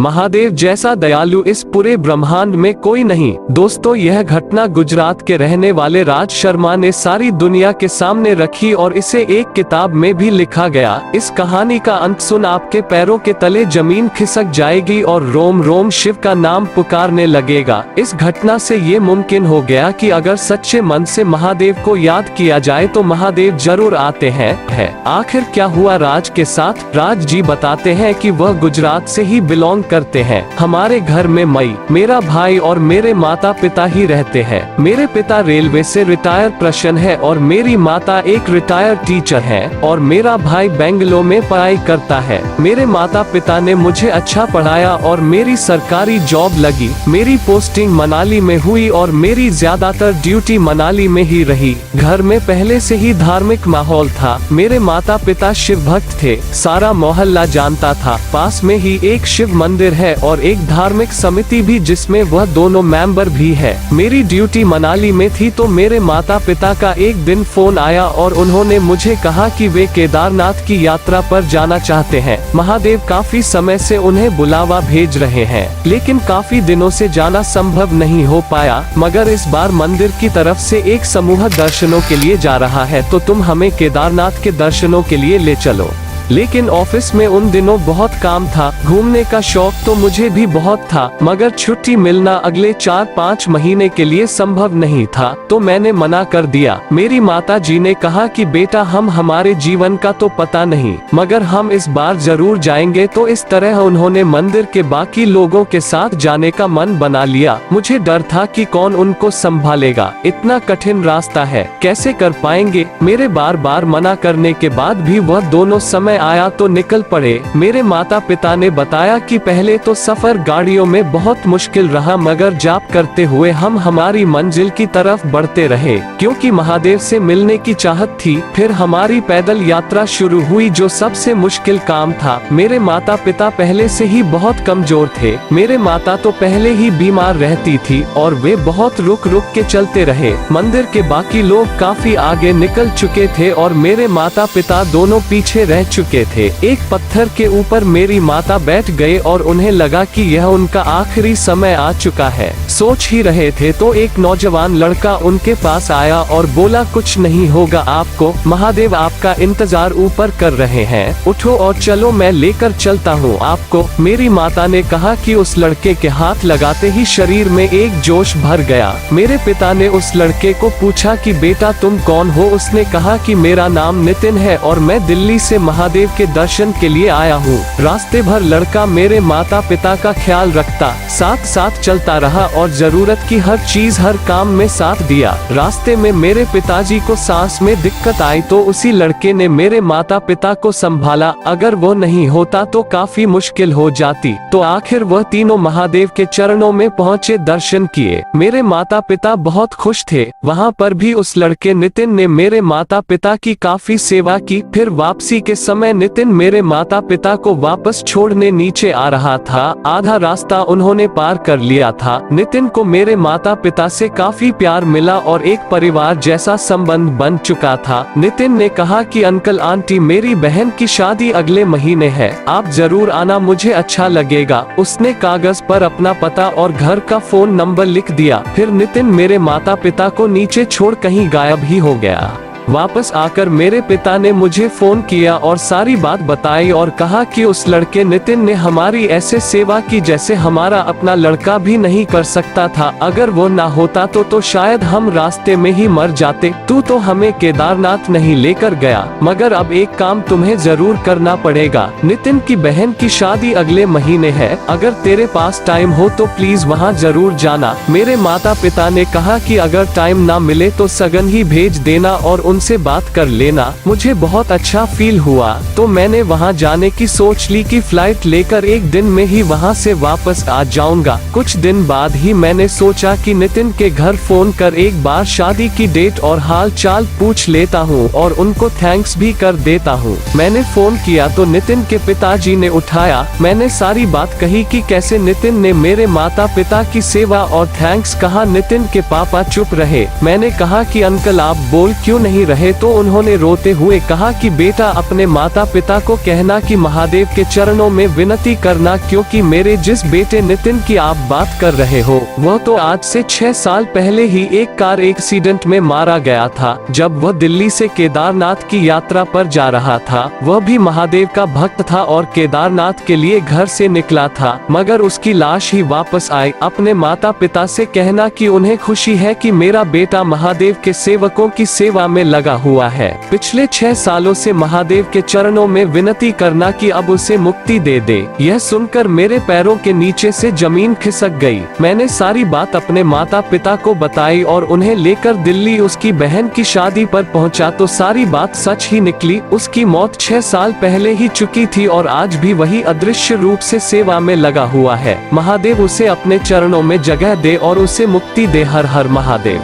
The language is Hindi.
महादेव जैसा दयालु इस पूरे ब्रह्मांड में कोई नहीं। दोस्तों, यह घटना गुजरात के रहने वाले राज शर्मा ने सारी दुनिया के सामने रखी और इसे एक किताब में भी लिखा गया। इस कहानी का अंत सुन आपके पैरों के तले जमीन खिसक जाएगी और रोम रोम शिव का नाम पुकारने लगेगा। इस घटना से ये मुमकिन हो गया कि अगर सच्चे मन से महादेव को याद किया जाए तो महादेव जरूर आते हैं। आखिर क्या हुआ राज के साथ? राज जी बताते हैं कि वह गुजरात से ही बिलोंग करते हैं। हमारे घर में मेरा भाई और मेरे माता पिता ही रहते हैं। मेरे पिता रेलवे से रिटायर पर्सन है और मेरी माता एक रिटायर टीचर है और मेरा भाई बेंगलोर में पढ़ाई करता है। मेरे माता पिता ने मुझे अच्छा पढ़ाया और मेरी सरकारी जॉब लगी। मेरी पोस्टिंग मनाली में हुई और मेरी ज्यादातर ड्यूटी मनाली में ही रही। घर में पहले से ही धार्मिक माहौल था। मेरे माता पिता शिव भक्त थे, सारा मोहल्ला जानता था। पास में ही एक शिव मंदिर है और एक धार्मिक समिति भी जिसमें वह दोनों मेंबर भी है। मेरी ड्यूटी मनाली में थी तो मेरे माता पिता का एक दिन फोन आया और उन्होंने मुझे कहा कि वे केदारनाथ की यात्रा पर जाना चाहते हैं। महादेव काफी समय से उन्हें बुलावा भेज रहे हैं, लेकिन काफी दिनों से जाना संभव नहीं हो पाया। मगर इस बार मंदिर की तरफ से एक समूह दर्शनों के लिए जा रहा है, तो तुम हमें केदारनाथ के दर्शनों के लिए ले चलो। लेकिन ऑफिस में उन दिनों बहुत काम था। घूमने का शौक तो मुझे भी बहुत था, मगर छुट्टी मिलना अगले 4-5 महीने के लिए संभव नहीं था, तो मैंने मना कर दिया। मेरी माता जी ने कहा कि बेटा, हम हमारे जीवन का तो पता नहीं, मगर हम इस बार जरूर जाएंगे। तो इस तरह उन्होंने मंदिर के बाकी लोगों के साथ जाने का मन बना लिया। मुझे डर था कि कौन उनको संभालेगा, इतना कठिन रास्ता है, कैसे कर पाएंगे। मेरे बार बार मना करने के बाद भी वह दोनों समय आया तो निकल पड़े। मेरे माता पिता ने बताया कि पहले तो सफर गाड़ियों में बहुत मुश्किल रहा, मगर जाप करते हुए हम हमारी मंजिल की तरफ बढ़ते रहे, क्योंकि महादेव से मिलने की चाहत थी। फिर हमारी पैदल यात्रा शुरू हुई, जो सबसे मुश्किल काम था। मेरे माता पिता पहले से ही बहुत कमजोर थे। मेरे माता तो पहले ही बीमार रहती थी और वे बहुत रुक रुक के चलते रहे। मंदिर के बाकी लोग काफी आगे निकल चुके थे और मेरे माता पिता दोनों पीछे रह चुके थे। एक पत्थर के ऊपर मेरी माता बैठ गए और उन्हें लगा कि यह उनका आखिरी समय आ चुका है। सोच ही रहे थे तो एक नौजवान लड़का उनके पास आया और बोला, कुछ नहीं होगा आपको, महादेव आपका इंतजार ऊपर कर रहे हैं, उठो और चलो, मैं लेकर चलता हूँ आपको। मेरी माता ने कहा कि उस लड़के के हाथ लगाते ही शरीर में एक जोश भर गया। मेरे पिता ने उस लड़के को पूछा कि बेटा तुम कौन हो? उसने कहा कि मेरा नाम नितिन है और मैं दिल्ली से महादेव के दर्शन के लिए आया हूँ। रास्ते भर लड़का मेरे माता पिता का ख्याल रखता, साथ साथ चलता रहा और जरूरत की हर चीज हर काम में साथ दिया। रास्ते में मेरे पिताजी को सांस में दिक्कत आई तो उसी लड़के ने मेरे माता पिता को संभाला। अगर वो नहीं होता तो काफी मुश्किल हो जाती। तो आखिर वह तीनों महादेव के चरणों में पहुँचे, दर्शन किए। मेरे माता पिता बहुत खुश थे। वहाँ पर भी उस लड़के नितिन ने मेरे माता पिता की काफी सेवा की। फिर वापसी के समय नितिन मेरे माता पिता को वापस छोड़ने नीचे आ रहा था। आधा रास्ता उन्होंने पार कर लिया था। नितिन को मेरे माता पिता से काफी प्यार मिला और एक परिवार जैसा संबंध बन चुका था। नितिन ने कहा कि अंकल आंटी, मेरी बहन की शादी अगले महीने है, आप जरूर आना, मुझे अच्छा लगेगा। उसने कागज पर अपना पता और घर का फोन नंबर लिख दिया। फिर नितिन मेरे माता पिता को नीचे छोड़ कहीं गायब ही हो गया। वापस आकर मेरे पिता ने मुझे फोन किया और सारी बात बताई और कहा कि उस लड़के नितिन ने हमारी ऐसे सेवा की जैसे हमारा अपना लड़का भी नहीं कर सकता था। अगर वो ना होता तो शायद हम रास्ते में ही मर जाते। तू तो हमें केदारनाथ नहीं लेकर गया, मगर अब एक काम तुम्हें जरूर करना पड़ेगा। नितिन की बहन की शादी अगले महीने है, अगर तेरे पास टाइम हो तो प्लीज वहाँ जरूर जाना। मेरे माता पिता ने कहा कि अगर टाइम ना मिले तो सगन ही भेज देना और उनसे बात कर लेना। मुझे बहुत अच्छा फील हुआ, तो मैंने वहां जाने की सोच ली कि फ्लाइट लेकर एक दिन में ही वहां से वापस आ जाऊंगा। कुछ दिन बाद ही मैंने सोचा कि नितिन के घर फोन कर एक बार शादी की डेट और हाल चाल पूछ लेता हूं और उनको थैंक्स भी कर देता हूं। मैंने फोन किया तो नितिन के पिताजी ने उठाया। मैंने सारी बात कही कि कैसे नितिन ने मेरे माता पिता की सेवा और थैंक्स कहा। नितिन के पापा चुप रहे। मैंने कहा कि अंकल आप बोल क्यों नहीं नहीं रहे तो उन्होंने रोते हुए कहा कि बेटा अपने माता पिता को कहना कि महादेव के चरणों में विनती करना, क्योंकि मेरे जिस बेटे नितिन की आप बात कर रहे हो वह तो आज से 6 साल पहले ही एक कार एक्सीडेंट में मारा गया था, जब वह दिल्ली से केदारनाथ की यात्रा पर जा रहा था। वह भी महादेव का भक्त था और केदारनाथ के लिए घर से निकला था, मगर उसकी लाश ही वापस आई। अपने माता पिता से कहना कि उन्हें खुशी है कि मेरा बेटा महादेव के सेवकों की सेवा में लगा हुआ है। पिछले 6 सालों से महादेव के चरणों में विनती करना कि अब उसे मुक्ति दे दे। यह सुनकर मेरे पैरों के नीचे से जमीन खिसक गई। मैंने सारी बात अपने माता पिता को बताई और उन्हें लेकर दिल्ली उसकी बहन की शादी पर पहुंचा तो सारी बात सच ही निकली। उसकी मौत 6 साल पहले ही चुकी थी और आज भी वही अदृश्य रूप से सेवा में लगा हुआ है। महादेव उसे अपने चरणों में जगह दे और उसे मुक्ति दे। हर हर महादेव।